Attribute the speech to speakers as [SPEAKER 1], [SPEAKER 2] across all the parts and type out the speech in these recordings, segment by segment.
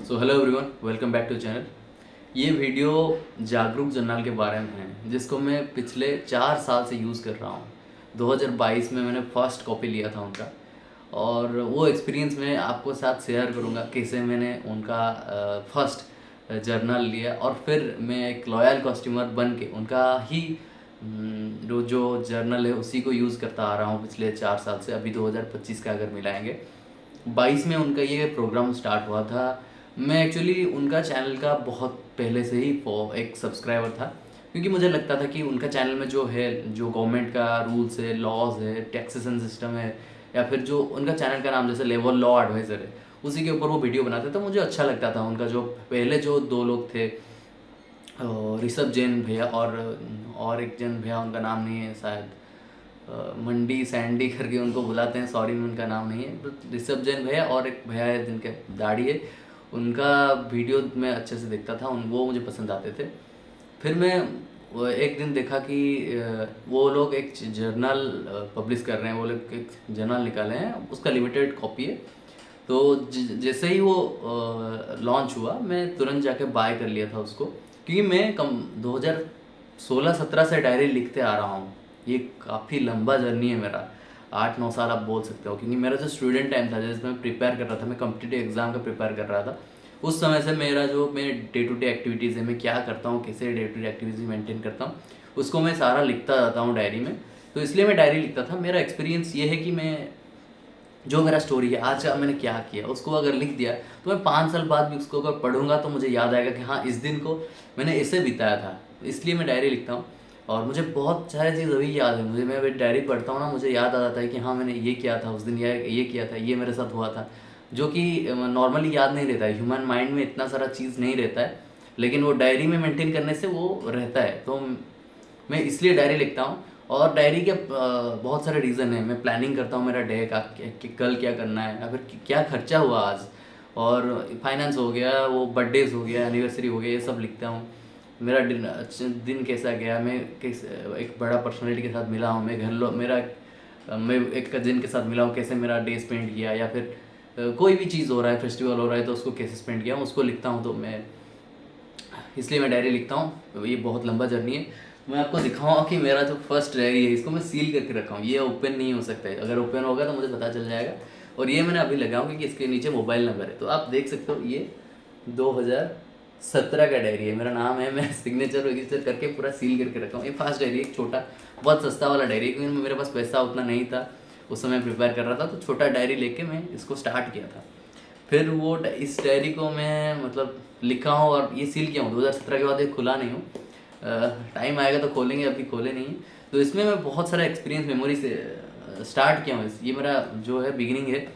[SPEAKER 1] So hello everyone, welcome back to channel. ये video जागरूक journal के बारे में है, जिसको मैं पिछले 4 साल से यूज़ कर रहा हूँ। 2022 में मैंने फ़र्स्ट कॉपी लिया था उनका, और वो एक्सपीरियंस मैं आपको साथ शेयर करूँगा कैसे मैंने उनका फर्स्ट जर्नल लिया, और फिर मैं एक लॉयल कस्टमर बन के उनका ही जो जर्नल है उसी को यूज़ करता आ रहा हूँ पिछले 4 साल से। अभी 2025 का अगर मिलाएंगे, 22 में उनका ये प्रोग्राम स्टार्ट हुआ था। मैं एक्चुअली उनका चैनल का बहुत पहले से ही एक सब्सक्राइबर था, क्योंकि मुझे लगता था कि उनका चैनल में जो है, जो गवर्नमेंट का रूल्स है, लॉज है, टैक्सेशन सिस्टम है, या फिर जो उनका चैनल का नाम जैसे लेवल लॉ एडवाइज़र है, उसी के ऊपर वो वीडियो बनाते, तो मुझे अच्छा लगता था। उनका जो पहले जो दो लोग थे, ऋषभ जैन भैया और एक जैन भैया, उनका नाम नहीं है शायद, मंडी सैंडी करके उनको बुलाते हैं, सॉरी मैं उनका नाम नहीं है, तो ऋषभ जैन भैया और एक भैया है जिनके दाढ़ी है, उनका वीडियो मैं अच्छे से देखता था, वो मुझे पसंद आते थे। फिर मैं एक दिन देखा कि वो लोग एक जर्नल पब्लिश कर रहे हैं, वो लोग एक जर्नल निकाले हैं, उसका लिमिटेड कॉपी है। तो जैसे ही वो लॉन्च हुआ, मैं तुरंत जाके बाय कर लिया था उसको, क्योंकि मैं 2016-17 से डायरी लिखते आ रहा हूँ। ये काफ़ी लंबा जर्नी है मेरा, 8-9 साल आप बोल सकते हो, क्योंकि मेरा जो स्टूडेंट टाइम था, जिसमें मैं प्रिपेयर कर रहा था, मैं कॉम्पिटिटिव एग्ज़ाम का प्रिपेयर कर रहा था, उस समय से मेरा जो मैं डे टू डे एक्टिविटीज़ है, मैं क्या करता हूँ, कैसे day to day activities maintain करता हूँ, उसको मैं सारा लिखता जाता हूँ डायरी में। तो इसलिए मैं डायरी लिखता था। मेरा एक्सपीरियंस ये है कि मैं जो मेरा स्टोरी है, आज का मैंने क्या किया, उसको अगर लिख दिया, तो मैं 5 साल बाद भी उसको अगर पढ़ूंगा तो मुझे याद आएगा कि हाँ, इस दिन को मैंने इसे बिताया था। इसलिए मैं डायरी लिखता हूँ, और मुझे बहुत सारी चीज़ अभी याद है। मैं डायरी पढ़ता हूँ ना, मुझे याद आ जाता है कि हाँ, मैंने ये किया था उस दिन, ये किया था, ये मेरे साथ हुआ था, जो कि नॉर्मली याद नहीं रहता है। ह्यूमन माइंड में इतना सारा चीज़ नहीं रहता है, लेकिन वो डायरी में मेंटेन करने से वो रहता है। तो मैं इसलिए डायरी लिखता हूँ। और डायरी के बहुत सारे रीज़न है। मैं प्लानिंग करता हूँ मेरा डे का, कि कल क्या करना है, या फिर क्या खर्चा हुआ आज, और फाइनेंस हो गया, वो बर्थडेज हो गया, एनिवर्सरी हो गया, ये सब लिखता हूँ। मेरा दिन कैसा गया, मैं किस एक बड़ा पर्सनैलिटी के साथ मिला हूँ, मैं एक कजिन के साथ मिला हूँ, कैसे मेरा डे स्पेंड किया, या फिर कोई भी चीज़ हो रहा है, फेस्टिवल हो रहा है, तो उसको कैसे स्पेंड किया हूँ, उसको लिखता हूँ। तो मैं इसलिए मैं डायरी लिखता हूँ। ये बहुत लंबा जर्नी है। मैं आपको दिखाऊंगा कि मेरा जो फर्स्ट डायरी है, इसको मैं सील करके रखा हूँ, ये ओपन नहीं हो सकता है। अगर ओपन होगा तो मुझे पता चल जाएगा। और ये मैंने अभी लगाऊँ, क्योंकि इसके नीचे मोबाइल नंबर है, तो आप देख सकते हो। ये 2017 का डायरी है, मेरा नाम है, मैं सिग्नेचर रजिस्टर करके पूरा सील करके रखा हूँ। ये फर्स्ट डायरी, एक छोटा, बहुत सस्ता वाला डायरी है, क्योंकि मेरे पास पैसा उतना नहीं था उस समय, प्रिपेयर कर रहा था, तो छोटा डायरी लेके मैं इसको स्टार्ट किया था। फिर वो इस डायरी को मैं मतलब लिखा हूँ, और ये सील किया हूँ 2017 के बाद। ये खुला नहीं हूँ, टाइम आएगा तो खोलेंगे, अभी खोले नहीं हैं। तो इसमें मैं बहुत सारा एक्सपीरियंस मेमोरी से स्टार्ट किया हूँ। ये मेरा जो है बिगिनिंग है,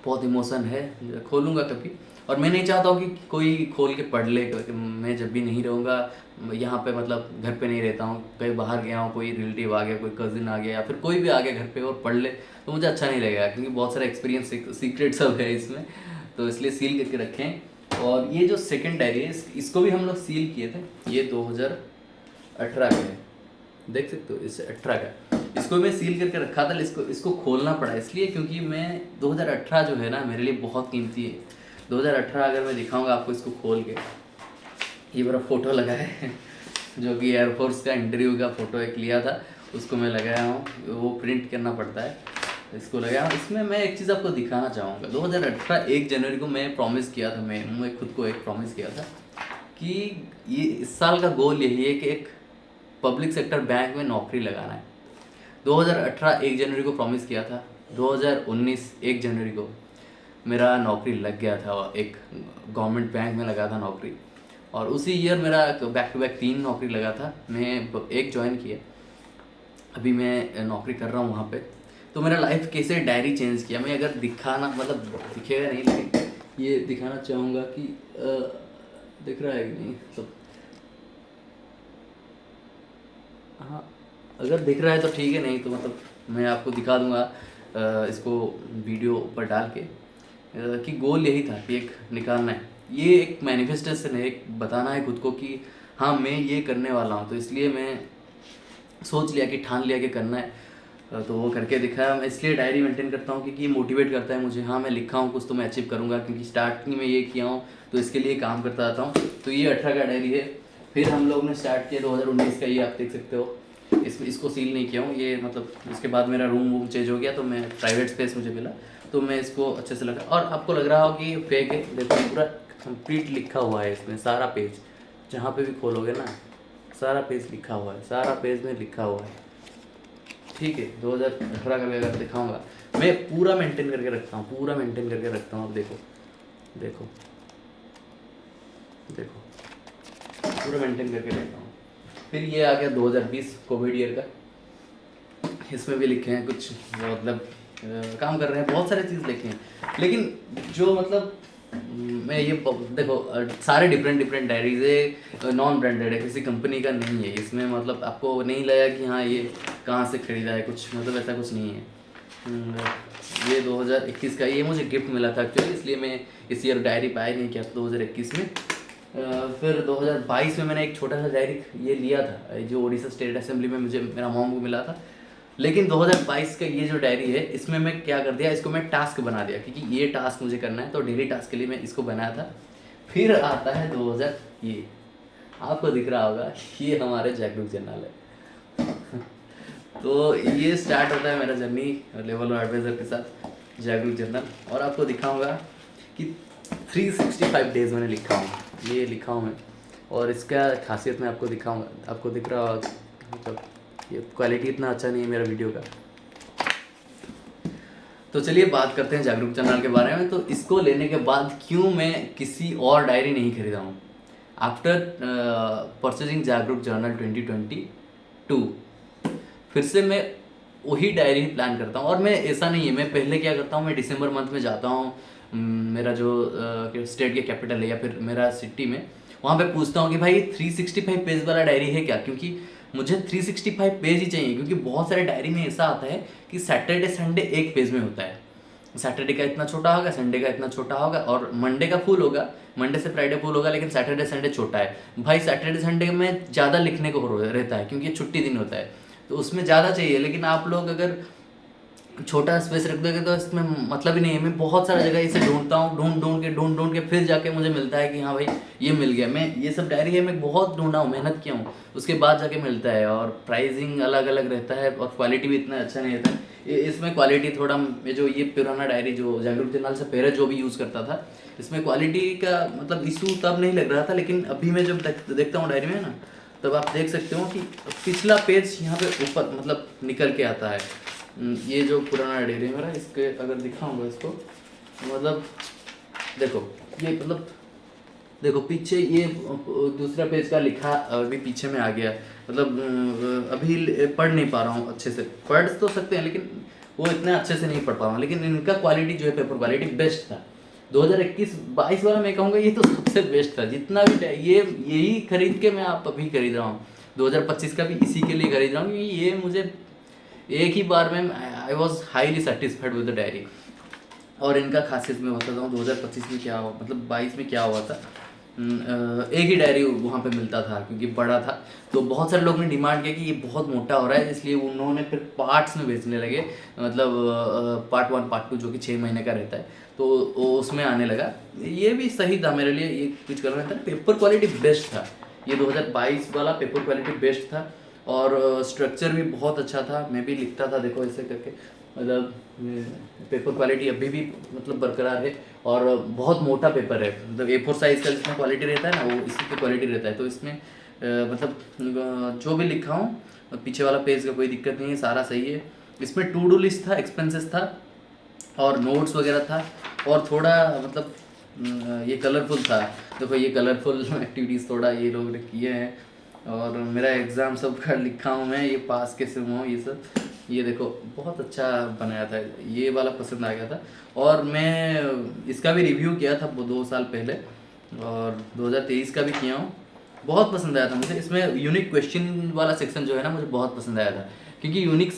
[SPEAKER 1] बहुत इमोशन है, खोलूँगा कभी। और मैं नहीं चाहता हूँ कि कोई खोल के पढ़ ले, क्योंकि मैं जब भी नहीं रहूँगा यहाँ पे, मतलब घर पे नहीं रहता हूँ, कहीं बाहर गया हूँ, कोई रिलेटिव आ गया, कोई कज़िन आ गया, या फिर कोई भी आ गया घर पे और पढ़ ले, तो मुझे अच्छा नहीं लगेगा, क्योंकि बहुत सारा एक्सपीरियंस सीक्रेट सब है इसमें। तो इसलिए सील करके रखें। और ये जो सेकेंड डायरी है, इसको भी हम लोग सील किए थे। ये 2018 का है, देख सकते हो, इससे 18 का। इसको मैं सील करके रखा था। इसको खोलना पड़ा इसलिए, क्योंकि मैं 2018 जो है ना, मेरे लिए बहुत कीमती है। 2018 अगर मैं दिखाऊंगा आपको इसको खोल के, ये मेरा फ़ोटो लगा है जो कि एयरफोर्स का इंटरव्यू का फ़ोटो एक लिया था, उसको मैं लगाया हूँ। वो प्रिंट करना पड़ता है, इसको लगाया हूँ। इसमें मैं एक चीज़ आपको दिखाना चाहूँगा। 2018 1 जनवरी को मैं प्रॉमिस किया था, मैं खुद को एक प्रॉमिस किया था कि ये इस साल का गोल यही है कि एक पब्लिक सेक्टर बैंक में नौकरी लगाना है। 2018 1 जनवरी को प्रॉमिस किया था। 2019 1 जनवरी को मेरा नौकरी लग गया था, एक गवर्नमेंट बैंक में लगा था नौकरी। और उसी ईयर मेरा बैक टू बैक 3 नौकरी लगा था। मैं एक ज्वाइन किया, अभी मैं नौकरी कर रहा हूँ वहाँ पे। तो मेरा लाइफ कैसे डायरी चेंज किया, मैं अगर दिखाना, मतलब दिखेगा नहीं, लेकिन ये दिखाना चाहूँगा कि दिख रहा है कि नहीं, तो हाँ, अगर दिख रहा है तो ठीक है, नहीं तो मतलब मैं आपको दिखा दूंगा इसको वीडियो ऊपर डाल के, कि गोल यही था कि एक निकालना है। ये एक मैनिफेस्टेशन है, एक बताना है खुद को कि हाँ, मैं ये करने वाला हूँ। तो इसलिए मैं सोच लिया कि ठान लिया कि करना है। तो वो करके दिखाया। मैं इसलिए डायरी मेंटेन करता हूँ क्योंकि ये मोटिवेट करता है मुझे, हाँ मैं लिखा हूँ कुछ तो मैं अचीव करूँगा, क्योंकि स्टार्टिंग में ये किया हूँ तो इसके लिए काम करता रहता हूँ। तो ये 18 का डायरी है। फिर हम लोग ने स्टार्ट किया 2019 का, ये आप देख सकते हो। इसको सील नहीं किया हूँ ये, मतलब इसके बाद मेरा रूम चेंज हो गया तो मैं प्राइवेट स्पेस मुझे मिला तो मैं इसको अच्छे से लगा। और आपको लग रहा हो कि ये फेक है, देखो पूरा कंप्लीट लिखा हुआ है इसमें, सारा पेज जहाँ पे भी खोलोगे ना सारा पेज लिखा हुआ है, सारा पेज में लिखा हुआ है। ठीक है, 2018 का भी अगर दिखाऊंगा, मैं पूरा मेंटेन करके रखता हूँ, पूरा मेंटेन करके रखता हूँ। अब देखो देखो देखो, पूरा मेंटेन करके रखता हूँ। फिर ये आ गया 2020 कोविड ईयर का, इसमें भी लिखे हैं कुछ, मतलब काम कर रहे हैं, बहुत सारे चीज़ लिखे हैं। लेकिन जो मतलब मैं ये देखो सारे डिफरेंट डिफरेंट डायरीज है, नॉन ब्रांडेड है, किसी कंपनी का नहीं है इसमें, मतलब आपको नहीं लगा कि हाँ ये कहाँ से खरीदा है कुछ, मतलब ऐसा कुछ नहीं है। ये 2021 का, ये मुझे गिफ्ट मिला था एक्चुअली, इसलिए मैं इस ईयर डायरी बाय नहीं किया था 2021 में। फिर 2022 में मैंने एक छोटा सा डायरी ये लिया था जो उड़ीसा स्टेट असेंबली में मुझे मेरा मॉम को मिला था। लेकिन 2022 का ये जो डायरी है इसमें मैं क्या कर दिया, इसको मैं टास्क बना दिया, क्योंकि ये टास्क मुझे करना है तो डेली टास्क के लिए मैं इसको बनाया था। फिर आता है 2000, ये आपको दिख रहा होगा, ये हमारे जागरूक जर्नल है। तो ये स्टार्ट होता है मेरा जर्नी लेवल एडवाइज़र के साथ जागरूक जर्नल। और आपको दिखाऊंगा कि 365 डेज मैंने लिखा हूँ, ये लिखा हूँ मैं। और इसका खासियत मैं आपको दिखाऊंगा, आपको दिख रहा होगा, मतलब ये क्वालिटी इतना अच्छा नहीं है मेरा वीडियो का। तो चलिए बात करते हैं जागरूक जर्नल के बारे में। तो इसको लेने के बाद क्यों मैं किसी और डायरी नहीं खरीदा हूँ। आफ्टर परचेजिंग जागरूक जर्नल 2022 फिर से मैं वही डायरी ही प्लान करता हूँ। और मैं ऐसा नहीं है, मैं पहले क्या करता हूँ, मैं दिसंबर मंथ में जाता हूँ मेरा जो स्टेट के कैपिटल है या फिर मेरा सिटी में, वहाँ पे पूछता हूँ कि भाई 365 पेज वाला डायरी है क्या, क्योंकि मुझे 365 पेज ही चाहिए। क्योंकि बहुत सारे डायरी में ऐसा आता है कि सैटरडे संडे एक पेज में होता है, सैटरडे का इतना छोटा होगा, संडे का इतना छोटा होगा, और मंडे का फुल होगा, मंडे से फ्राइडे फुल होगा, लेकिन सैटरडे संडे छोटा है। भाई सैटरडे संडे में ज़्यादा लिखने को रहता है क्योंकि ये छुट्टी दिन होता है, तो उसमें ज़्यादा चाहिए। लेकिन आप लोग अगर छोटा स्पेस रख दोगे तो इसमें मतलब ही नहीं है। मैं बहुत सारा जगह इसे ढूंढता हूँ, ढूंढ के फिर जाके मुझे मिलता है कि हाँ भाई ये मिल गया। मैं ये सब डायरी है मैं बहुत ढूंढा हूँ, मेहनत किया हूँ, उसके बाद जाके मिलता है। और प्राइसिंग अलग अलग रहता है और क्वालिटी भी इतना अच्छा नहीं रहता है। इसमें क्वालिटी थोड़ा, जो ये पुराना डायरी जो जागरूक जर्नल से पहले जो भी यूज़ करता था, इसमें क्वालिटी का मतलब इशू तब नहीं लग रहा था। लेकिन अभी मैं जब देखता हूँ डायरी में ना, तब आप देख सकते हो कि पिछला पेज यहाँ पे ऊपर मतलब निकल के आता है। ये जो पुराना डायरी है मेरा, इसके अगर दिखाऊंगा इसको, मतलब देखो ये मतलब देखो पीछे ये दूसरा पेज का लिखा अभी पीछे में आ गया। मतलब अभी पढ़ नहीं पा रहा हूँ अच्छे से, पढ़ तो सकते हैं लेकिन वो इतने अच्छे से नहीं पढ़ पा रहा हूँ। लेकिन इनका क्वालिटी जो है पेपर क्वालिटी बेस्ट था। 2021-22 वाला मैं कहूँगा ये तो सबसे बेस्ट था। जितना भी ये यही खरीद के मैं आप अभी खरीद रहा हूँ, 2025 का भी इसी के लिए खरीद रहा हूँ क्योंकि ये मुझे एक ही बार में I was highly satisfied with the diary. और इनका खासियत मैं बताता हूँ 2025 में क्या हुआ, मतलब 22 में क्या हुआ था। एक ही डायरी वहाँ पे मिलता था क्योंकि बड़ा था, तो बहुत सारे लोग ने डिमांड किया कि ये बहुत मोटा हो रहा है, इसलिए उन्होंने फिर पार्ट्स में बेचने लगे। मतलब पार्ट 1 पार्ट 2 जो कि 6 महीने का रहता है, तो उसमें आने लगा। ये भी सही था मेरे लिए, ये कुछ करना था। पेपर क्वालिटी बेस्ट था, ये 2022 वाला पेपर क्वालिटी बेस्ट था। और स्ट्रक्चर भी बहुत अच्छा था, मैं भी लिखता था देखो ऐसे करके। मतलब पेपर क्वालिटी अभी भी मतलब बरकरार है। और बहुत मोटा पेपर है, मतलब A4 साइज़ का जिसमें क्वालिटी रहता है ना, वो इसी की क्वालिटी रहता है। तो इसमें मतलब जो भी लिखा हूँ पीछे वाला पेज का कोई दिक्कत नहीं है, सारा सही है। इसमें टू डू लिस्ट था, एक्सपेंसेस था और नोट्स वगैरह था। और थोड़ा मतलब ये कलरफुल था, देखो ये कलरफुल एक्टिविटीज़ थोड़ा ये लोग ने किए हैं। और मेरा एग्ज़ाम सब का लिखा हूँ मैं, ये पास कैसे हुआ ये सब, ये देखो बहुत अच्छा बनाया था, ये वाला पसंद आ गया था। और मैं इसका भी रिव्यू किया था 2 साल पहले, और 2023 का भी किया हूँ, बहुत पसंद आया था मुझे। इसमें यूनिक क्वेश्चन वाला सेक्शन जो है ना मुझे बहुत पसंद आया था, क्योंकि यूनिक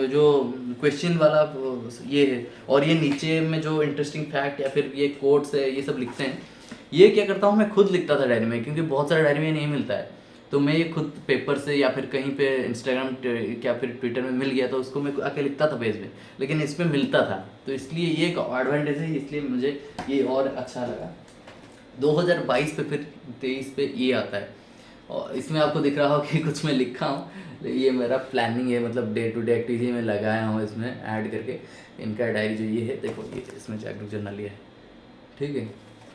[SPEAKER 1] जो क्वेश्चन वाला ये है। और ये नीचे में जो इंटरेस्टिंग फैक्ट या फिर ये कोट्स है ये सब लिखते हैं, ये क्या करता हूँ मैं खुद लिखता था डायरी में, क्योंकि बहुत सारे डायरी में नहीं मिलता है। तो मैं ये खुद पेपर से या फिर कहीं पे इंस्टाग्राम या फिर ट्विटर में मिल गया तो उसको मैं आके लिखता था पेज पे, लेकिन इस पे मिलता था, तो इसलिए ये एक एडवांटेज है, इसलिए मुझे ये और अच्छा लगा। 2022 पे फिर 23 पे ये आता है, और इसमें आपको दिख रहा हो कि कुछ मैं लिखा हूँ, ये मेरा प्लानिंग है, मतलब डे टू डे एक्टिविटी में लगाया हूँ इसमें ऐड करके। इनका डायरी जो ये है, देखो ये इसमें जागरूक जर्नल ये है, ठीक है।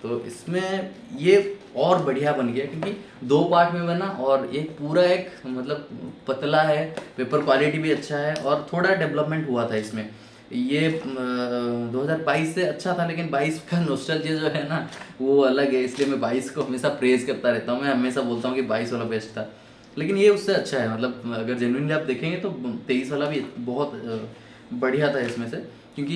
[SPEAKER 1] तो इसमें ये और बढ़िया बन गया क्योंकि 2 पार्ट में बना, और एक पूरा एक मतलब पतला है, पेपर क्वालिटी भी अच्छा है, और थोड़ा डेवलपमेंट हुआ था इसमें। ये 2022 से अच्छा था, लेकिन 22 का नॉस्टैल्जिया जो है ना वो अलग है, इसलिए मैं 22 को हमेशा प्रेज करता रहता हूँ। मैं हमेशा बोलता हूँ कि 22 वाला बेस्ट था, लेकिन ये उससे अच्छा है। मतलब अगर जेन्युइनली आप देखेंगे तो 23 वाला भी बहुत बढ़िया था इसमें से, क्योंकि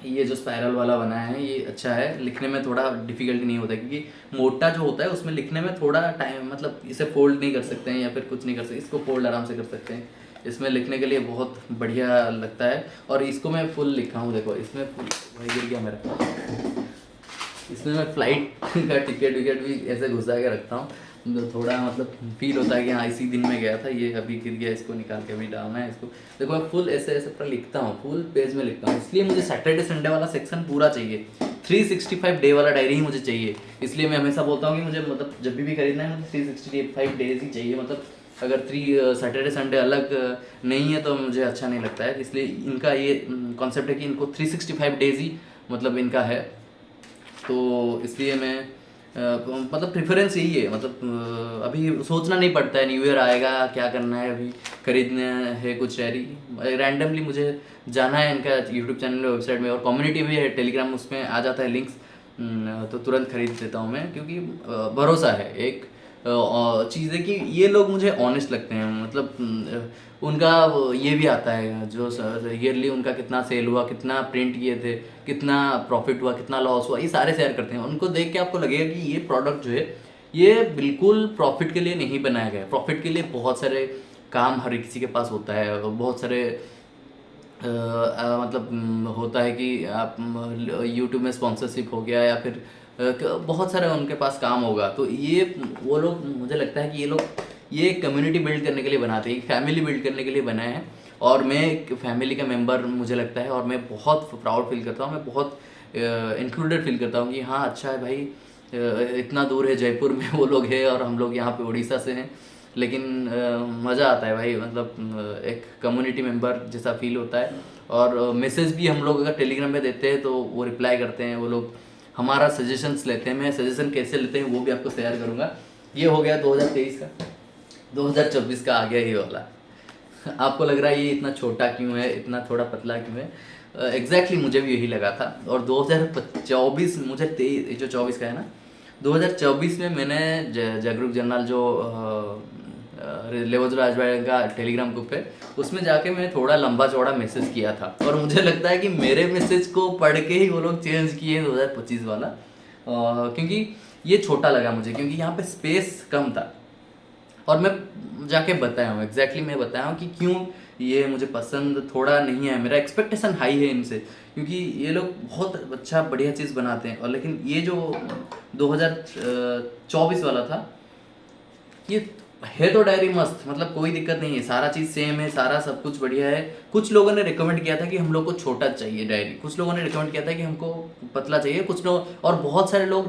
[SPEAKER 1] ये जो स्पाइरल वाला बनाया है ये अच्छा है, लिखने में थोड़ा डिफिकल्टी नहीं होता, क्योंकि मोटा जो होता है उसमें लिखने में थोड़ा टाइम, मतलब इसे फोल्ड नहीं कर सकते हैं या फिर कुछ नहीं कर सकते, इसको फोल्ड आराम से कर सकते हैं, इसमें लिखने के लिए बहुत बढ़िया लगता है। और इसको मैं फुल लिखा हूँ, देखो इसमें फुल वही गिर गया मेरा, इसमें मैं फ्लाइट का टिकट विकेट भी ऐसे घुसा के रखता हूँ, तो थोड़ा मतलब फील होता है कि हाँ इसी दिन में गया था, ये अभी गिर गया, इसको निकाल के अभी डालना है इसको। देखो मैं फुल ऐसे ऐसे पूरा लिखता हूँ, फुल पेज में लिखता हूँ, इसलिए मुझे सैटरडे संडे वाला सेक्शन पूरा चाहिए, 365 डे वाला डायरी ही मुझे चाहिए। इसलिए मैं हमेशा बोलता हूँ कि मुझे मतलब जब भी खरीदना है मुझे 365 डेज ही चाहिए, मतलब अगर सैटरडे संडे अलग नहीं है तो मुझे अच्छा नहीं लगता है। इसलिए इनका ये कॉन्सेप्ट है कि इनको 365 डेज ही मतलब इनका है, तो इसलिए मैं मतलब प्रेफरेंस यही है। मतलब अभी सोचना नहीं पड़ता है न्यू ईयर आएगा क्या करना है, अभी खरीदना है कुछ डायरी, रैंडमली मुझे जाना है इनका यूट्यूब चैनल वेबसाइट में, और कम्युनिटी भी है टेलीग्राम, उसमें आ जाता है लिंक्स, तो तुरंत खरीद लेता हूँ मैं, क्योंकि भरोसा है। एक चीज़ है कि ये लोग मुझे ऑनेस्ट लगते हैं, मतलब उनका ये भी आता है जो ईयरली उनका कितना सेल हुआ, कितना प्रिंट किए थे, कितना प्रॉफिट हुआ, कितना लॉस हुआ, ये सारे शेयर करते हैं। उनको देख के आपको लगेगा कि ये प्रोडक्ट जो है ये बिल्कुल प्रॉफिट के लिए नहीं बनाया गया है। प्रॉफिट के लिए बहुत सारे काम हर किसी के पास होता है, और बहुत सारे मतलब होता है कि आप यूट्यूब में स्पॉन्सरशिप हो गया, या फिर बहुत सारे उनके पास काम होगा। तो ये वो लोग, मुझे लगता है कि ये लोग ये कम्युनिटी बिल्ड करने के लिए बनाते हैं, एक फैमिली बिल्ड करने के लिए बनाए हैं, और मैं एक फैमिली का मेंबर मुझे लगता है, और मैं बहुत प्राउड फील करता हूँ, मैं बहुत इंक्लूडेड फील करता हूँ कि हाँ अच्छा है भाई, इतना दूर है जयपुर में वो लोग हैं और हम लोग यहाँ पे उड़ीसा से हैं, लेकिन मज़ा आता है भाई, मतलब एक कम्युनिटी मेंबर जैसा फील होता है। और मैसेज भी हम लोग अगर टेलीग्राम पे देते हैं तो वो रिप्लाई करते हैं, वो लोग हमारा सजेशंस लेते हैं। मैं सजेशन कैसे लेते हैं वो भी आपको शेयर करूँगा। ये हो गया 2023 का, 2024 का आ गया ये वाला। आपको लग रहा है ये इतना छोटा क्यों है, इतना थोड़ा पतला क्यों है? एग्जैक्टली मुझे भी यही लगा था। और 2024 मुझे 23 जो 24 का है ना, 2024 में मैंने जागरूक जर्नल जो लेवज राजवाड़े का टेलीग्राम ग्रुप है उसमें जाके मैं थोड़ा लंबा चौड़ा मैसेज किया था, और मुझे लगता है कि मेरे मैसेज को पढ़ के ही वो लोग चेंज किए 2025 वाला, क्योंकि ये छोटा लगा मुझे, क्योंकि यहाँ पे स्पेस कम था। और मैं जाके बताया हूँ, एग्जैक्टली मैं बताया हूँ कि क्यों ये मुझे पसंद थोड़ा नहीं है। मेरा एक्सपेक्टेशन हाई है इनसे, क्योंकि ये लोग बहुत अच्छा बढ़िया चीज़ बनाते हैं। और लेकिन ये जो 2024 वाला था, ये है तो डायरी मस्त, मतलब कोई दिक्कत नहीं है, सारा चीज़ सेम है, सारा सब कुछ बढ़िया है। कुछ लोगों ने रिकमेंड किया था कि हम लोग को छोटा चाहिए डायरी, कुछ लोगों ने रिकमेंड किया था कि हमको पतला चाहिए, कुछ लोग, और बहुत सारे लोग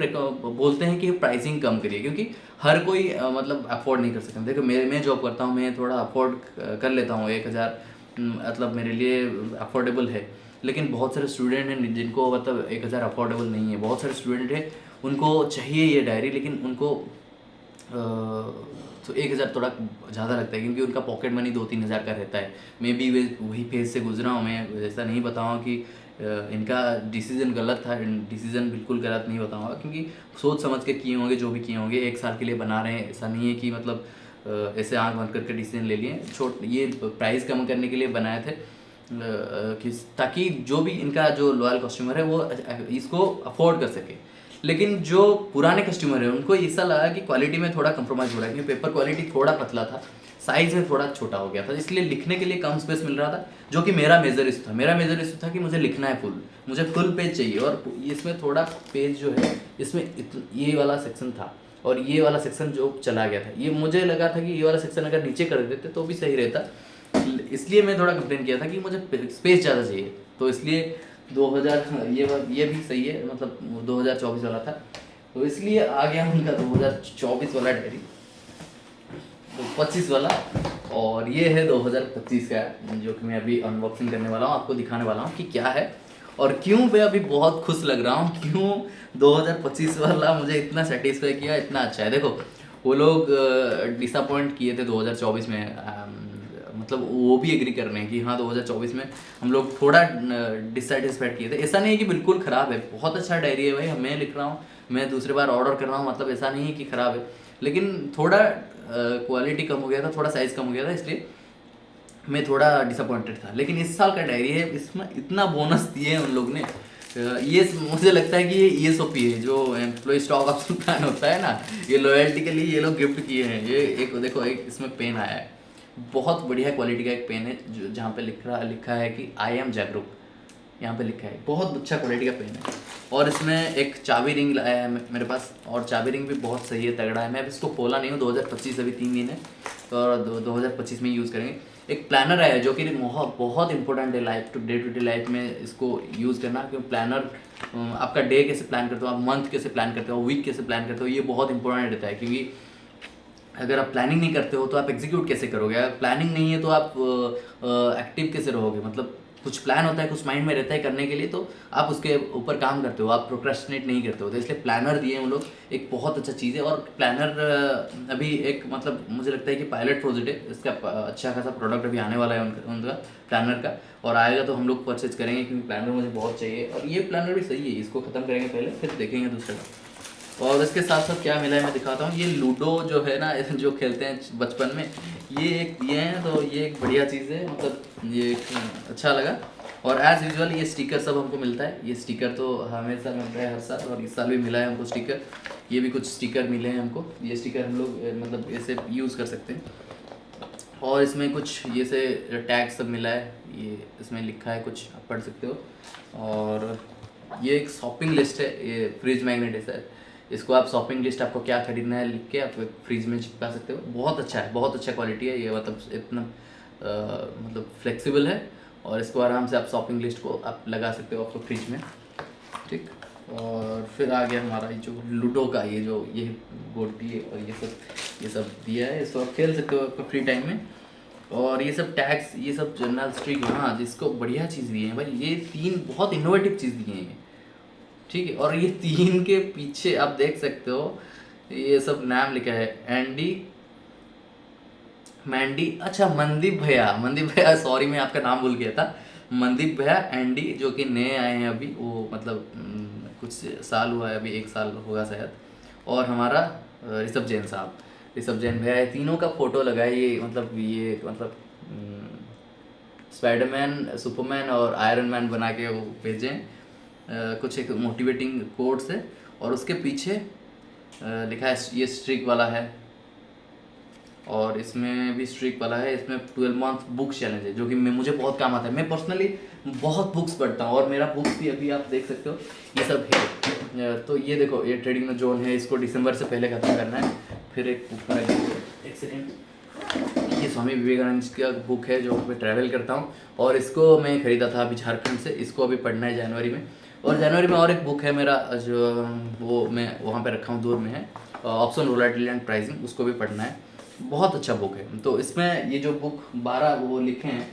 [SPEAKER 1] बोलते हैं कि प्राइसिंग कम करिए, क्योंकि हर कोई मतलब अफोर्ड नहीं कर सकता। देखो मैं जॉब करता हूँ, मैं थोड़ा अफोर्ड कर लेता हूँ, 1000 मतलब मेरे लिए अफोर्डेबल है। लेकिन बहुत सारे स्टूडेंट हैं जिनको मतलब 1000 अफोर्डेबल नहीं है। बहुत सारे स्टूडेंट हैं उनको चाहिए ये डायरी, लेकिन उनको तो 1000 थोड़ा ज़्यादा लगता है, क्योंकि उनका पॉकेट मनी 2-3 हज़ार का रहता है। मैं भी वही फेज से गुजरा हूँ। मैं ऐसा नहीं बताऊँ कि इनका डिसीज़न गलत था, डिसीज़न बिल्कुल गलत नहीं बताऊँगा, क्योंकि सोच समझ के किए होंगे जो भी किए होंगे। 1 साल के लिए बना रहे हैं, ऐसा नहीं है कि मतलब ऐसे आँख बंद करके डिसीजन ले लिए। ये प्राइस कम करने के लिए बनाए थे, कि ताकि जो भी इनका जो लॉयल कस्टमर है वो इसको अफोर्ड कर सके। लेकिन जो पुराने कस्टमर है उनको ऐसा लगा कि क्वालिटी में थोड़ा कंप्रोमाइज़ हो रहा है, क्योंकि पेपर क्वालिटी थोड़ा पतला था, साइज़ में थोड़ा छोटा हो गया था, इसलिए लिखने के लिए कम स्पेस मिल रहा था, जो कि मेरा मेजर इशू था। मेरा मेजर इशू था कि मुझे लिखना है फुल, मुझे फुल पेज चाहिए। और इसमें थोड़ा पेज जो है, इसमें ये वाला सेक्शन था, और ये वाला सेक्शन जो चला गया था, ये मुझे लगा था कि ये वाला सेक्शन अगर नीचे कर देते तो भी सही रहता, इसलिए मैं थोड़ा कंप्लेन किया था कि मुझे स्पेस ज़्यादा चाहिए। तो इसलिए 2000 ये भी सही है, मतलब 2024 वाला था तो इसलिए आ गया उनका 2024 वाला डायरी, तो 25 वाला। और ये है 2025 का, जो कि मैं अभी अनबॉक्सिंग करने वाला हूँ, आपको दिखाने वाला हूँ कि क्या है और क्यों मैं अभी बहुत खुश लग रहा हूँ, क्यों 2025 वाला मुझे इतना सेटिस्फाई किया, इतना अच्छा है। देखो वो लोग डिसअपॉइंट किए थे 2024 में, मतलब वो भी एग्री कर रहे हैं कि हाँ 2024 में हम लोग थोड़ा डिससेटिस्फाइड किए थे। ऐसा नहीं है कि बिल्कुल ख़राब है, बहुत अच्छा डायरी है भाई, मैं लिख रहा हूँ, मैं दूसरे बार ऑर्डर कर रहा हूँ, मतलब ऐसा नहीं है कि ख़राब है, लेकिन थोड़ा क्वालिटी कम हो गया था, थोड़ा साइज़ कम हो गया था, इसलिए मैं थोड़ा डिसअपॉइंटेड था। लेकिन इस साल का डायरी है, इसमें इतना बोनस दिए हैं उन लोग ने, ये मुझे लगता है कि ये ESOP है, जो एम्प्लॉय स्टॉक ऑप्शन प्लान होता है ना, ये लॉयल्टी के लिए ये लोग गिफ्ट किए हैं। ये एक देखो, एक इसमें पेन आया है, बहुत बढ़िया क्वालिटी का एक पेन है, जो जहाँ पे लिखा है कि आई एम जागरूक, यहाँ पे लिखा है, बहुत अच्छा क्वालिटी का पेन है। और इसमें एक चाबी रिंग लाया है मेरे पास, और चाबी रिंग भी बहुत सही है, तगड़ा है। मैं अब इसको खोला नहीं हूँ, 2025 अभी 3 दिन है, तो 2025 में यूज़ करेंगे। एक प्लानर आया है जो कि बहुत इंपॉर्टेंट है लाइफ टू डे लाइफ में इसको यूज़ करना, क्योंकि प्लानर आपका डे कैसे प्लान करते हो, आप मंथ कैसे प्लान करते हो, वीक कैसे प्लान करते हो, ये बहुत इंपॉर्टेंट रहता है। क्योंकि अगर आप प्लानिंग नहीं करते हो तो आप एग्जीक्यूट कैसे करोगे, अगर प्लानिंग नहीं है तो आप एक्टिव कैसे रहोगे, मतलब कुछ प्लान होता है, कुछ माइंड में रहता है करने के लिए, तो आप उसके ऊपर काम करते हो, आप प्रोक्रेस्टिनेट नहीं करते हो। तो इसलिए प्लानर दिए हम लोग, एक बहुत अच्छा चीज़ है। और प्लानर अभी एक, मतलब मुझे लगता है कि पायलट प्रोजेक्ट है, इसका अच्छा खासा प्रोडक्ट अभी आने वाला है उनका प्लानर का, और आएगा तो हम लोग परचेज करेंगे, क्योंकि प्लानर मुझे बहुत चाहिए। और ये प्लानर भी सही है, इसको ख़त्म करेंगे पहले, फिर देखेंगे दूसरे का। और इसके साथ साथ क्या मिला है मैं दिखाता हूँ। ये लूडो जो है ना, जो खेलते हैं बचपन में, ये हैं, तो ये एक बढ़िया चीज़ है, मतलब ये अच्छा लगा। और एज़ यूजुअल ये स्टिकर सब हमको मिलता है, ये स्टिकर तो हमेशा मिलता है हर साल, और इस साल भी मिला है हमको स्टिकर। ये भी कुछ स्टिकर मिले हैं हमको, ये स्टिकर हम लोग मतलब ऐसे यूज़ कर सकते हैं। और इसमें कुछ ये से टैग सब मिला है, ये इसमें लिखा है कुछ, आप पढ़ सकते हो। और ये एक शॉपिंग लिस्ट है, ये फ्रिज मैग्नेट है सर, इसको आप शॉपिंग लिस्ट आपको क्या खरीदना है लिख के आप फ्रिज में चिपका सकते हो। बहुत अच्छा है, बहुत अच्छा क्वालिटी है ये, मतलब इतना मतलब फ्लेक्सिबल है, और इसको आराम से आप शॉपिंग लिस्ट को आप लगा सकते हो आपको फ्रिज में, ठीक। और फिर आ गया हमारा ये जो लूडो का, ये गोटी है, और ये सब दिया है, इसको आप खेल सकते हो आपको फ्री टाइम में। और ये सब टैग्स, ये सब जर्नल स्ट्रिक, हाँ जिसको बढ़िया चीज़ दिए हैं भाई, ये 3 बहुत इनोवेटिव चीज़ दिए हैं, ठीक है। और ये 3 के पीछे आप देख सकते हो, ये सब नाम लिखा है, एंडी, मैंडी, अच्छा मनदीप भैया, सॉरी मैं आपका नाम भूल गया था, मनदीप भैया, एंडी, जो कि नए आए हैं अभी, वो मतलब कुछ साल हुआ है, अभी 1 साल होगा शायद। और हमारा ऋषभ जैन साहब, ऋषभ जैन भैया, ये तीनों का फोटो लगा है, ये मतलब स्पाइडरमैन, सुपरमैन और आयरन मैन बना के वो भेजे हैं, कुछ एक मोटिवेटिंग कोट्स है। और उसके पीछे लिखा है, ये स्ट्रिक वाला है, और इसमें भी स्ट्रिक वाला है, इसमें 12 मंथ बुक चैलेंज है, जो कि मुझे बहुत काम आता है। मैं पर्सनली बहुत बुक्स पढ़ता हूँ, और मेरा बुक्स भी अभी आप देख सकते हो ये सब है। तो ये देखो, ये ट्रेडिंग जोन है, इसको दिसंबर से पहले ख़त्म करना है। फिर एक बुक है, एक सेकेंड, ये स्वामी विवेकानंद का बुक है, जो मैं ट्रैवल करता हूँ, और इसको मैं ख़रीदा था अभी झारखंड से, इसको अभी पढ़ना है जनवरी में। और जनवरी में और एक बुक है मेरा, जो वो मैं वहाँ पे रखा हूँ, दूर में है, ऑप्शन वोलेटिलिटी एंड प्राइसिंग, उसको भी पढ़ना है, बहुत अच्छा बुक है। तो इसमें ये जो बुक 12 वो लिखे हैं,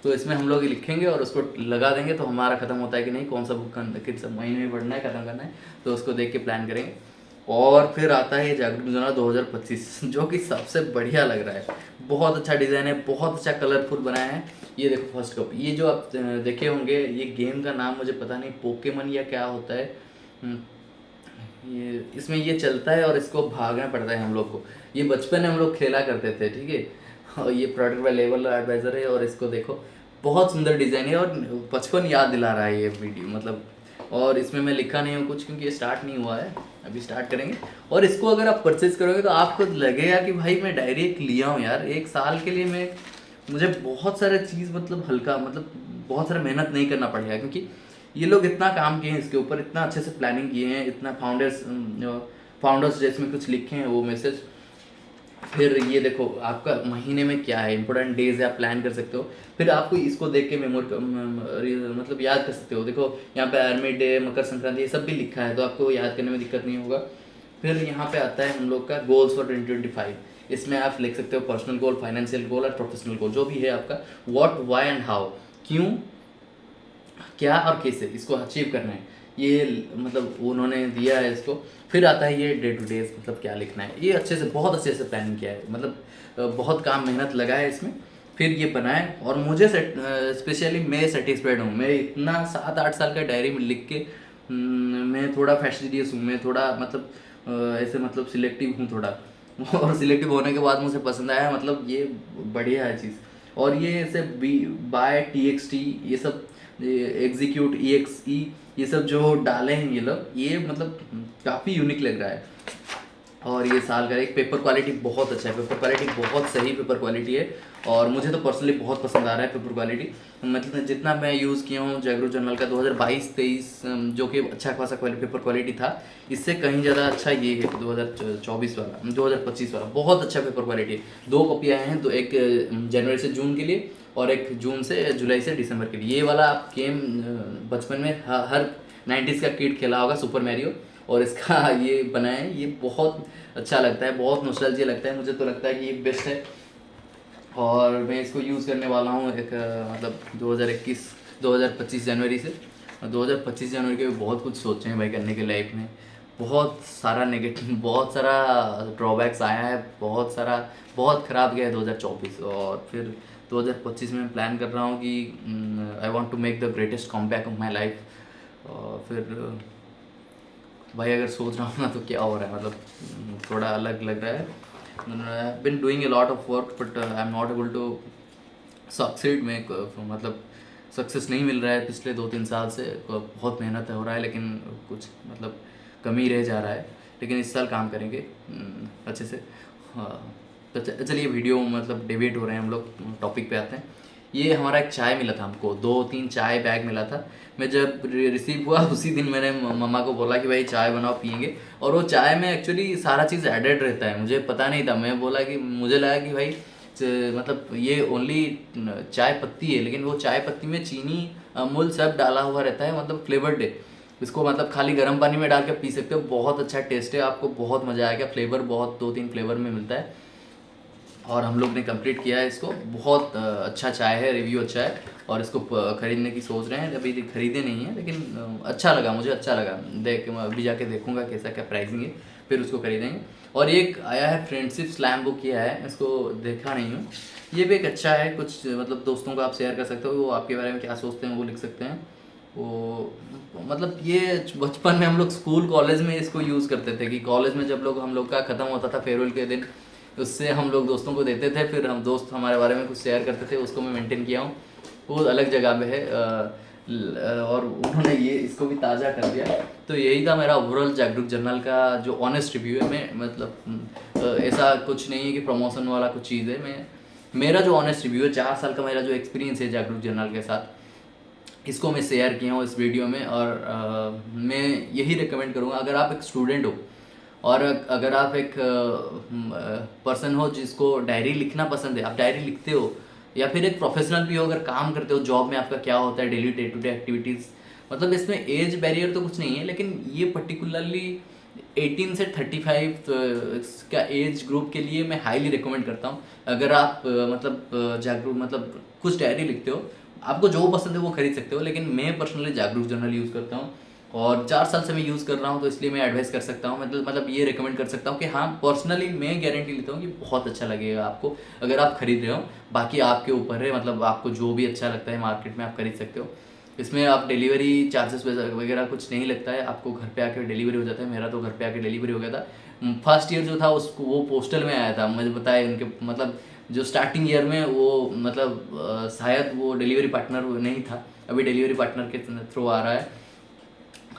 [SPEAKER 1] तो इसमें हम लोग लिखेंगे और उसको लगा देंगे, तो हमारा ख़त्म होता है कि नहीं, कौन सा बुक किस महीने में पढ़ना है, ख़त्म करना है, तो उसको देख के प्लान करेंगे। और फिर आता है ये जागरूक जोना 2025, जो कि सबसे बढ़िया लग रहा है, बहुत अच्छा डिज़ाइन है, बहुत अच्छा कलरफुल बनाया है। ये देखो फर्स्ट कॉपी, ये जो आप देखे होंगे, ये गेम का नाम मुझे पता नहीं, पोकेमन या क्या होता है, ये इसमें ये चलता है और इसको भागना पड़ता है हम लोग को, ये बचपन में हम लोग खेला करते थे, ठीक है। और ये प्रोडक्ट बाय लेवल एडवाइज़र है, और इसको देखो बहुत सुंदर डिज़ाइन है, और बचपन याद दिला रहा है ये वीडियो, मतलब। और इसमें मैं लिखा नहीं हूँ कुछ, क्योंकि ये स्टार्ट नहीं हुआ है, अभी स्टार्ट करेंगे। और इसको अगर आप परचेज़ करोगे तो आपको लगेगा कि भाई मैं डायरी एक लिया हूँ यार, 1 साल के लिए मुझे बहुत सारे चीज़, मतलब हल्का, मतलब बहुत सारा मेहनत नहीं करना पड़ेगा, क्योंकि ये लोग इतना काम किए हैं इसके ऊपर, इतना अच्छे से प्लानिंग किए हैं, इतना फाउंडर्स डे इसमें कुछ लिखे हैं वो मैसेज। फिर ये देखो आपका महीने में क्या है इंपॉर्टेंट डेज है, आप प्लान कर सकते हो। फिर आपको इसको देख के मतलब याद कर सकते हो। देखो यहाँ पे आर्मी डे, मकर संक्रांति, ये सब भी लिखा है, तो आपको याद करने में दिक्कत नहीं होगा। फिर यहाँ पे आता है हम लोग का गोल्स फॉर 2025। इसमें आप लिख सकते हो पर्सनल गोल, फाइनेंशियल गोल और प्रोफेशनल गोल, जो भी है आपका। व्हाट, व्हाई एंड हाउ, क्यों, क्या और कैसे इसको अचीव करना है, ये मतलब उन्होंने दिया है इसको। फिर आता है ये डे टू डे, मतलब क्या लिखना है, ये अच्छे से बहुत अच्छे से प्लानिंग किया है, मतलब बहुत काम मेहनत लगा है इसमें। फिर ये बनाए और मुझे स्पेशली मैं सेटिस्फाइड हूँ। मैं इतना 7-8 साल का डायरी में लिख के मैं थोड़ा फैस्टिडियस हूँ, मैं थोड़ा मतलब ऐसे मतलब सिलेक्टिव हूँ थोड़ा और सिलेक्टिव होने के बाद मुझे पसंद आया, मतलब ये बढ़िया है चीज़। और ये ऐसे बाय TXT, ये सब एग्जीक्यूट EXE, ये सब जो डाले हैं ये लोग, ये मतलब काफ़ी यूनिक लग रहा है। और ये साल का एक पेपर क्वालिटी बहुत अच्छा है, पेपर क्वालिटी बहुत सही पेपर क्वालिटी है। और मुझे तो पर्सनली बहुत पसंद आ रहा है पेपर क्वालिटी। मतलब जितना मैं यूज़ किया हूँ जागरूक जर्नल का 2022-23, जो कि अच्छा खासा पेपर क्वालिटी था, इससे कहीं ज़्यादा अच्छा ये है 2024 वाला, 2025 वाला बहुत अच्छा पेपर क्वालिटी है। 2 कॉपी आए हैं, तो एक जनवरी से जून के लिए और एक जून से जुलाई से दिसंबर के लिए। ये वाला आप गेम बचपन में हर 90s का किड खेला होगा, सुपर मैरियो, और इसका ये बनाए, ये बहुत अच्छा लगता है, बहुत नॉस्टैल्जिया लगता है। मुझे तो लगता है कि ये बेस्ट है और मैं इसको यूज़ करने वाला हूँ एक मतलब 2025 जनवरी से। 2025 जनवरी के भी बहुत कुछ सोचे हैं भाई करने के लाइफ में। बहुत सारा नेगेटिव, बहुत सारा ड्रॉबैक्स आया है, बहुत ख़राब गया है 2024। और फिर 2025 में प्लान कर रहा हूँ कि I want to make the greatest comeback of my life. और फिर भाई अगर सोच रहा हूँ ना तो क्या हो रहा है, मतलब थोड़ा अलग लग रहा है। I been doing a lot of work but I am not able to succeed में, मतलब सक्सेस नहीं मिल रहा है पिछले 2-3 साल से। बहुत मेहनत हो रहा है लेकिन कुछ मतलब कमी रह जा रहा है, लेकिन इस साल काम करेंगे अच्छे से। हाँ, तो चलिए वीडियो मतलब डिबेट हो रहे हैं हम लोग, टॉपिक पे आते हैं। ये हमारा एक चाय मिला था हमको, 2-3 चाय बैग मिला था। मैं जब रिसीव हुआ उसी दिन मैंने मम्मा को बोला कि भाई चाय बनाओ पियेंगे। और वो चाय में एक्चुअली सारा चीज़ एडेड रहता है, मुझे पता नहीं था। मैं बोला कि मुझे लगा कि भाई मतलब ये ओनली चाय पत्ती है, लेकिन वो चाय पत्ती में चीनी, अमूल सब डाला हुआ रहता है, मतलब फ्लेवर्ड है। इसको मतलब खाली गर्म पानी में डाल के पी सकते हो, बहुत अच्छा टेस्ट है, आपको बहुत मज़ा आएगा। फ्लेवर बहुत 2-3 फ्लेवर में मिलता है और हम लोग ने कंप्लीट किया है इसको। बहुत अच्छा चाय है, रिव्यू अच्छा है और इसको ख़रीदने की सोच रहे हैं। अभी ख़रीदे नहीं है लेकिन अच्छा लगा, मुझे अच्छा लगा। अभी जाके देखूंगा कैसा क्या प्राइसिंग है, फिर उसको खरीदेंगे। और एक आया है फ्रेंडशिप स्लैम बुक किया है, इसको देखा नहीं हूँ। ये भी एक अच्छा है, कुछ मतलब दोस्तों को आप शेयर कर सकते हो, वो आपके बारे में क्या सोचते हैं वो लिख सकते हैं। वो मतलब ये बचपन में हम लोग स्कूल कॉलेज में इसको यूज़ करते थे कि कॉलेज में जब हम लोग का ख़त्म होता था फेयरवेल के दिन, उससे हम लोग दोस्तों को देते थे, फिर हम दोस्त हमारे बारे में कुछ शेयर करते थे, उसको मैं मेंटेन किया हूँ। वो अलग जगह पे है और उन्होंने ये इसको भी ताज़ा कर दिया। तो यही था मेरा ओवरऑल जागरूक जर्नल का जो ऑनेस्ट रिव्यू है। मैं मतलब ऐसा कुछ नहीं है कि प्रमोशन वाला कुछ चीज़ है। मेरा जो ऑनेस्ट रिव्यू है, 4 साल का मेरा जो एक्सपीरियंस है जागरूक जर्नल के साथ, इसको मैं शेयर किया हूँ इस वीडियो में। और मैं यही रिकमेंड करूँगा, अगर आप एक स्टूडेंट हो और अगर आप एक पर्सन हो जिसको डायरी लिखना पसंद है, आप डायरी लिखते हो, या फिर एक प्रोफेशनल भी हो, अगर काम करते हो जॉब में, आपका क्या होता है daily day to day activities, मतलब इसमें एज बैरियर तो कुछ नहीं है, लेकिन ये पर्टिकुलरली 18 से 35 का एज ग्रुप के लिए मैं हाईली रिकमेंड करता हूँ। अगर आप मतलब जागरूक मतलब कुछ डायरी लिखते हो, आपको जो पसंद है वो खरीद सकते हो, लेकिन मैं पर्सनली जागरूक जर्नल यूज़ करता हूँ और 4 साल से मैं यूज़ कर रहा हूँ, तो इसलिए मैं एडवाइस कर सकता हूँ, मतलब ये रिकमेंड कर सकता हूँ कि हाँ, पर्सनली मैं गारंटी लेता हूँ कि बहुत अच्छा लगेगा आपको अगर आप खरीद रहे हो। बाकी आपके ऊपर है, मतलब आपको जो भी अच्छा लगता है मार्केट में आप खरीद सकते हो। इसमें आप डिलीवरी चार्जेस वगैरह कुछ नहीं लगता है, आपको घर पे आके डिलीवरी हो जाता है। मेरा तो घर पे आके डिलीवरी हो गया था। फर्स्ट ईयर जो था उसको वो पोस्टल में आया था, मुझे बताया उनके मतलब जो स्टार्टिंग ईयर में वो मतलब शायद वो डिलीवरी पार्टनर नहीं था, अभी डिलीवरी पार्टनर के थ्रू आ रहा है।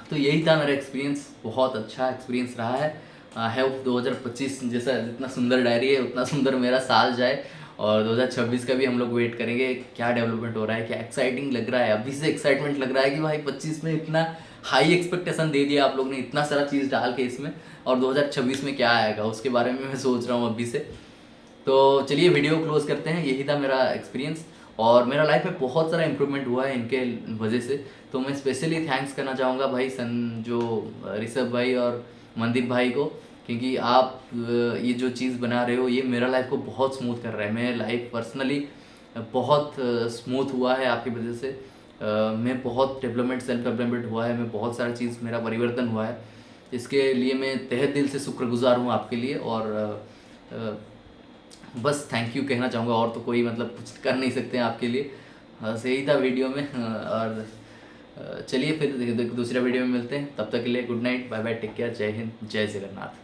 [SPEAKER 1] तो यही था मेरा एक्सपीरियंस, बहुत अच्छा एक्सपीरियंस रहा है। आई होप 2025 जैसा जितना सुंदर डायरी है उतना सुंदर मेरा साल जाए। और 2026 का भी हम लोग वेट करेंगे, क्या डेवलपमेंट हो रहा है, क्या एक्साइटिंग लग रहा है। अभी से एक्साइटमेंट लग रहा है कि भाई 25 में इतना हाई एक्सपेक्टेशन दे दिया आप लोग ने इतना सारा चीज़ डाल के इसमें, और 2026 में क्या आएगा उसके बारे में मैं सोच रहा हूँ अभी से। तो चलिए वीडियो क्लोज करते हैं, यही था मेरा एक्सपीरियंस, और मेरा लाइफ में बहुत सारा इम्प्रूवमेंट हुआ है इनके वजह से। तो मैं स्पेशली थैंक्स करना चाहूँगा भाई जो ऋषभ भाई और मनदीप भाई को, क्योंकि आप ये जो चीज़ बना रहे हो ये मेरा लाइफ को बहुत स्मूथ कर रहा है। मेरा लाइफ पर्सनली बहुत स्मूथ हुआ है आपकी वजह से। मैं बहुत डेवलपमेंट, सेल्फ डेवलपमेंट हुआ है, मैं बहुत सारा चीज़ मेरा परिवर्तन हुआ है। इसके लिए मैं तहे दिल से शुक्रगुजार हूँ आपके लिए, और बस थैंक यू कहना चाहूँगा, और तो कोई मतलब कुछ कर नहीं सकते हैं आपके लिए। सही था वीडियो में। और चलिए फिर दूसरा वीडियो में मिलते हैं, तब तक के लिए good night, bye bye, take care, Jai Hind, जय जगन्नाथ।